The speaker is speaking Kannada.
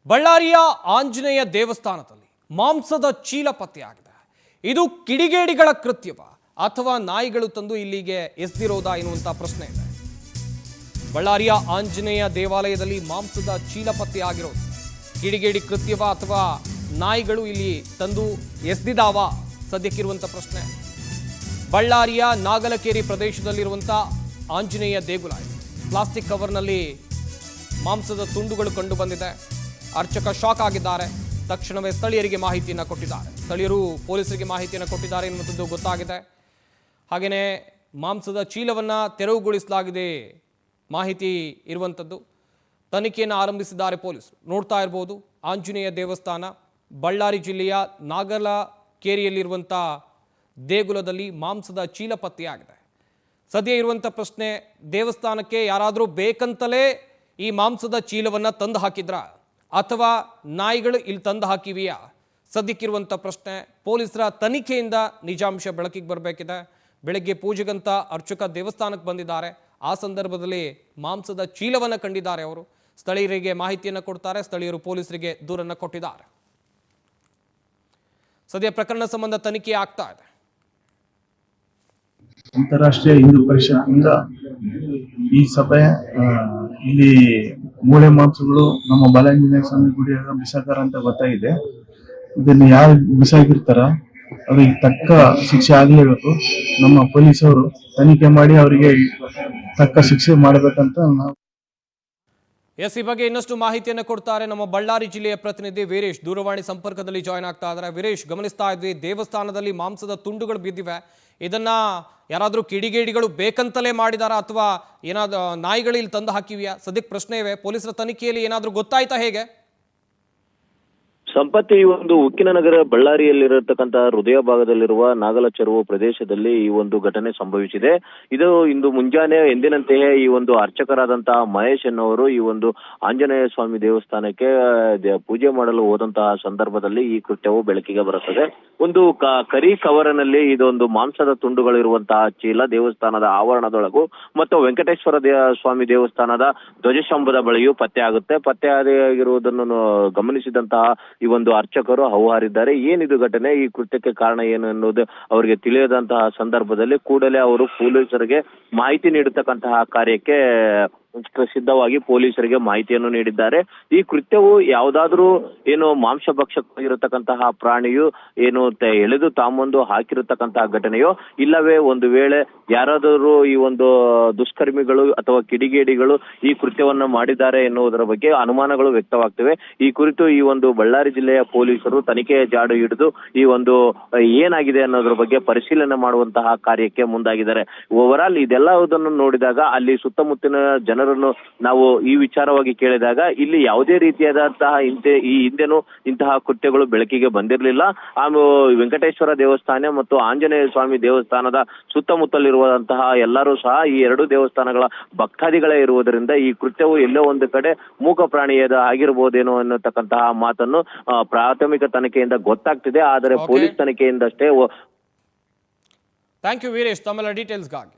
ಬಳ್ಳಾರಿಯ ಆಂಜನೇಯ ದೇವಸ್ಥಾನದಲ್ಲಿ ಮಾಂಸದ ಚೀಲ ಪತ್ತೆಯಾಗಿದೆ. ಇದು ಕಿಡಿಗೇಡಿಗಳ ಕೃತ್ಯವ ಅಥವಾ ನಾಯಿಗಳು ತಂದು ಇಲ್ಲಿಗೆ ಎಸೆದಿರೋದಾ ಎನ್ನುವಂತ ಪ್ರಶ್ನೆ ಇದೆ. ಬಳ್ಳಾರಿಯ ಆಂಜನೇಯ ದೇವಾಲಯದಲ್ಲಿ ಮಾಂಸದ ಚೀಲ ಪತ್ತೆಯಾಗಿರೋದು ಕಿಡಿಗೇಡಿ ಕೃತ್ಯವ ಅಥವಾ ನಾಯಿಗಳು ಇಲ್ಲಿ ತಂದು ಎಸೆದಿದಾವ ಸದ್ಯಕ್ಕಿರುವಂತ ಪ್ರಶ್ನೆ. ಬಳ್ಳಾರಿಯ ನಾಗಲಕೇರಿ ಪ್ರದೇಶದಲ್ಲಿರುವಂತ ಆಂಜನೇಯ ದೇಗುಲ ಪ್ಲಾಸ್ಟಿಕ್ ಕವರ್ನಲ್ಲಿ ಮಾಂಸದ ತುಂಡುಗಳು ಕಂಡು ಬಂದಿದೆ. ಅರ್ಚಕ ಶಾಕ್ ಆಗಿದ್ದಾರೆ. ತಕ್ಷಣವೇ ಸ್ಥಳೀಯರಿಗೆ ಮಾಹಿತಿಯನ್ನು ಕೊಟ್ಟಿದ್ದಾರೆ. ಸ್ಥಳೀಯರು ಪೊಲೀಸರಿಗೆ ಮಾಹಿತಿಯನ್ನು ಕೊಟ್ಟಿದ್ದಾರೆ ಎನ್ನುವಂಥದ್ದು ಗೊತ್ತಾಗಿದೆ. ಹಾಗೆಯೇ ಮಾಂಸದ ಚೀಲವನ್ನು ತೆರವುಗೊಳಿಸಲಾಗಿದೆ ಮಾಹಿತಿ ಇರುವಂಥದ್ದು. ತನಿಖೆಯನ್ನು ಆರಂಭಿಸಿದ್ದಾರೆ ಪೊಲೀಸರು. ನೋಡ್ತಾ ಇರ್ಬೋದು, ಆಂಜನೇಯ ದೇವಸ್ಥಾನ ಬಳ್ಳಾರಿ ಜಿಲ್ಲೆಯ ನಾಗಲಕೇರಿಯಲ್ಲಿರುವಂಥ ದೇಗುಲದಲ್ಲಿ ಮಾಂಸದ ಚೀಲ ಪತ್ತೆಯಾಗಿದೆ. ಸದ್ಯ ಇರುವಂಥ ಪ್ರಶ್ನೆ, ದೇವಸ್ಥಾನಕ್ಕೆ ಯಾರಾದರೂ ಬೇಕಂತಲೇ ಈ ಮಾಂಸದ ಚೀಲವನ್ನು ತಂದು ಹಾಕಿದ್ರಾ ಅಥವಾ ನಾಯಿಗಳು ಇಲ್ಲಿ ತಂದು ಹಾಕಿವೆಯಾ? ಸದ್ಯಕ್ಕಿರುವಂಥ ಪ್ರಶ್ನೆ. ಪೊಲೀಸರ ತನಿಖೆಯಿಂದ ನಿಜಾಂಶ ಬೆಳಕಿಗೆ ಬರಬೇಕಿದೆ. ಬೆಳಗ್ಗೆ ಪೂಜೆಗಂತ ಅರ್ಚಕ ದೇವಸ್ಥಾನಕ್ಕೆ ಬಂದಿದ್ದಾರೆ. ಆ ಸಂದರ್ಭದಲ್ಲಿ ಮಾಂಸದ ಚೀಲವನ್ನು ಕಂಡಿದ್ದಾರೆ. ಅವರು ಸ್ಥಳೀಯರಿಗೆ ಮಾಹಿತಿಯನ್ನು ಕೊಡ್ತಾರೆ. ಸ್ಥಳೀಯರು ಪೊಲೀಸರಿಗೆ ದೂರನ್ನು ಕೊಟ್ಟಿದ್ದಾರೆ. ಸದ್ಯ ಪ್ರಕರಣ ಸಂಬಂಧ ತನಿಖೆ ಆಗ್ತಾ ಇದೆ. ಅಂತಾರಾಷ್ಟ್ರೀಯ ಹಿಂದೂ ಪರಿಷತ್ನಿಂದ ಈ ಸಭೆ ಇಲ್ಲಿ ಮೂಳೆ ಮಾಂಸಗಳು ನಮ್ಮ ಬಾಲಾಂಜನೇಯ ಸ್ವಾಮಿ ಗುಡಿಯಾಗ ಬಿಸಾಕಾರ ಅಂತ ಗೊತ್ತಾಗಿದೆ. ಇದನ್ನು ಯಾರು ಬಿಸಾಕಿರ್ತಾರ ಅವ್ರಿಗೆ ತಕ್ಕ ಶಿಕ್ಷೆ ಆಗಲೇಬೇಕು. ನಮ್ಮ ಪೊಲೀಸವರು ತನಿಖೆ ಮಾಡಿ ಅವರಿಗೆ ತಕ್ಕ ಶಿಕ್ಷೆ ಮಾಡಬೇಕಂತ ನಾವು ಈ ಬಗ್ಗೆ ಇನ್ನಷ್ಟು ಮಾಹಿತಿಯನ್ನು ಕೊಡ್ತಾರೆ ನಮ್ಮ ಬಳ್ಳಾರಿ ಜಿಲ್ಲೆಯ ಪ್ರತಿನಿಧಿ ವೀರೇಶ್. ದೂರವಾಣಿ ಸಂಪರ್ಕದಲ್ಲಿ ಜಾಯ್ನ್ ಆಗ್ತಾ ಇದ್ದಾರೆ. ವೀರೇಶ್, ಗಮನಿಸ್ತಾ ಇದ್ವಿ, ದೇವಸ್ಥಾನದಲ್ಲಿ ಮಾಂಸದ ತುಂಡುಗಳು ಬಿದ್ದಿವೆ. ಇದನ್ನ ಯಾರಾದರೂ ಕಿಡಿಗೇಡಿಗಳು ಬೇಕಂತಲೇ ಮಾಡಿದಾರಾ ಅಥವಾ ಏನಾದರೂ ನಾಯಿಗಳು ಇಲ್ಲಿ ತಂದು ಹಾಕಿವ್ಯಾ? ಸದ್ಯಕ್ಕೆ ಪ್ರಶ್ನೆ ಇವೆ. ಪೊಲೀಸರ ತನಿಖೆಯಲ್ಲಿ ಏನಾದರೂ ಗೊತ್ತಾಯ್ತಾ ಹೇಗೆ? ಸಂಪತ್ತಿ, ಈ ಒಂದು ಉಕ್ಕಿನ ನಗರ ಬಳ್ಳಾರಿಯಲ್ಲಿರತಕ್ಕಂತಹ ಹೃದಯ ಭಾಗದಲ್ಲಿರುವ ನಾಗಲಚೆರುವು ಪ್ರದೇಶದಲ್ಲಿ ಈ ಒಂದು ಘಟನೆ ಸಂಭವಿಸಿದೆ. ಇದು ಇಂದು ಮುಂಜಾನೆ ಎಂದಿನಂತೆಯೇ ಈ ಒಂದು ಅರ್ಚಕರಾದಂತಹ ಮಹೇಶ್ ಎನ್ನುವರು ಈ ಒಂದು ಆಂಜನೇಯ ಸ್ವಾಮಿ ದೇವಸ್ಥಾನಕ್ಕೆ ಪೂಜೆ ಮಾಡಲು ಹೋದಂತಹ ಸಂದರ್ಭದಲ್ಲಿ ಈ ಕೃತ್ಯವು ಬೆಳಕಿಗೆ ಬರುತ್ತದೆ. ಒಂದು ಕರಿ ಕವರಿನಲ್ಲಿ ಇದೊಂದು ಮಾಂಸದ ತುಂಡುಗಳಿರುವಂತಹ ಚೀಲ ದೇವಸ್ಥಾನದ ಆವರಣದೊಳಗೂ ಮತ್ತು ವೆಂಕಟೇಶ್ವರ ಸ್ವಾಮಿ ದೇವಸ್ಥಾನದ ಧ್ವಜಸ್ತಂಭದ ಬಳಿಯೂ ಪತ್ತೆಯಾಗುತ್ತೆ. ಪತ್ತೆಯಾಗಿರುವುದನ್ನು ಗಮನಿಸಿದಂತಹ ಈ ಒಂದು ಅರ್ಚಕರು ಹೌಹಾರಿದ್ದಾರೆ. ಏನಿದು ಘಟನೆ, ಈ ಕೃತ್ಯಕ್ಕೆ ಕಾರಣ ಏನು ಎನ್ನುವುದು ಅವರಿಗೆ ತಿಳಿಯದಂತಹ ಸಂದರ್ಭದಲ್ಲಿ ಕೂಡಲೇ ಅವರು ಪೊಲೀಸರಿಗೆ ಮಾಹಿತಿ ನೀಡತಕ್ಕಂತಹ ಕಾರ್ಯಕ್ಕೆ ಸಿದ್ಧವಾಗಿ ಪೊಲೀಸರಿಗೆ ಮಾಹಿತಿಯನ್ನು ನೀಡಿದ್ದಾರೆ. ಈ ಕೃತ್ಯವು ಯಾವುದಾದ್ರೂ ಏನು ಮಾಂಸಭಕ್ಷಕವಾಗಿರತಕ್ಕಂತಹ ಪ್ರಾಣಿಯು ಏನು ಎಳೆದು ತಾಂಬಂದು ಹಾಕಿರತಕ್ಕಂತಹ ಘಟನೆಯೋ, ಇಲ್ಲವೇ ಒಂದು ವೇಳೆ ಯಾರಾದರೂ ಈ ಒಂದು ದುಷ್ಕರ್ಮಿಗಳು ಅಥವಾ ಕಿಡಿಗೇಡಿಗಳು ಈ ಕೃತ್ಯವನ್ನ ಮಾಡಿದ್ದಾರೆ ಎನ್ನುವುದರ ಬಗ್ಗೆ ಅನುಮಾನಗಳು ವ್ಯಕ್ತವಾಗ್ತವೆ. ಈ ಕುರಿತು ಈ ಒಂದು ಬಳ್ಳಾರಿ ಜಿಲ್ಲೆಯ ಪೊಲೀಸರು ತನಿಖೆಯ ಜಾಡು ಹಿಡಿದು ಈ ಒಂದು ಏನಾಗಿದೆ ಅನ್ನೋದ್ರ ಬಗ್ಗೆ ಪರಿಶೀಲನೆ ಮಾಡುವಂತಹ ಕಾರ್ಯಕ್ಕೆ ಮುಂದಾಗಿದ್ದಾರೆ. ಓವರ್ ಆಲ್ ಇದೆಲ್ಲದನ್ನು ನೋಡಿದಾಗ ಅಲ್ಲಿ ಸುತ್ತಮುತ್ತಲಿನ ಜನರನ್ನು ನಾವು ಈ ವಿಚಾರವಾಗಿ ಕೇಳಿದಾಗ ಇಲ್ಲಿ ಯಾವುದೇ ರೀತಿಯಾದಂತಹ ಈ ಹಿಂದೆನೂ ಇಂತಹ ಕೃತ್ಯಗಳು ಬೆಳಕಿಗೆ ಬಂದಿರಲಿಲ್ಲ. ವೆಂಕಟೇಶ್ವರ ದೇವಸ್ಥಾನ ಮತ್ತು ಆಂಜನೇಯ ಸ್ವಾಮಿ ದೇವಸ್ಥಾನದ ಸುತ್ತಮುತ್ತಲಿರುವಂತಹ ಎಲ್ಲರೂ ಸಹ ಈ ಎರಡು ದೇವಸ್ಥಾನಗಳ ಭಕ್ತಾದಿಗಳೇ ಇರುವುದರಿಂದ ಈ ಕೃತ್ಯವು ಎಲ್ಲೋ ಒಂದು ಕಡೆ ಮೂಕ ಪ್ರಾಣಿಯದ ಆಗಿರಬಹುದೇನೋ ಅನ್ನತಕ್ಕಂತಹ ಮಾತನ್ನು ಪ್ರಾಥಮಿಕ ತನಿಖೆಯಿಂದ ಗೊತ್ತಾಗ್ತಿದೆ. ಆದರೆ ಪೊಲೀಸ್ ತನಿಖೆಯಿಂದಷ್ಟೇ. ಥ್ಯಾಂಕ್ ಯು ವೀರೇಶ್, ತಮ್ಮೆಲ್ಲ ಡೀಟೇಲ್ಸ್ಗಾಗಿ.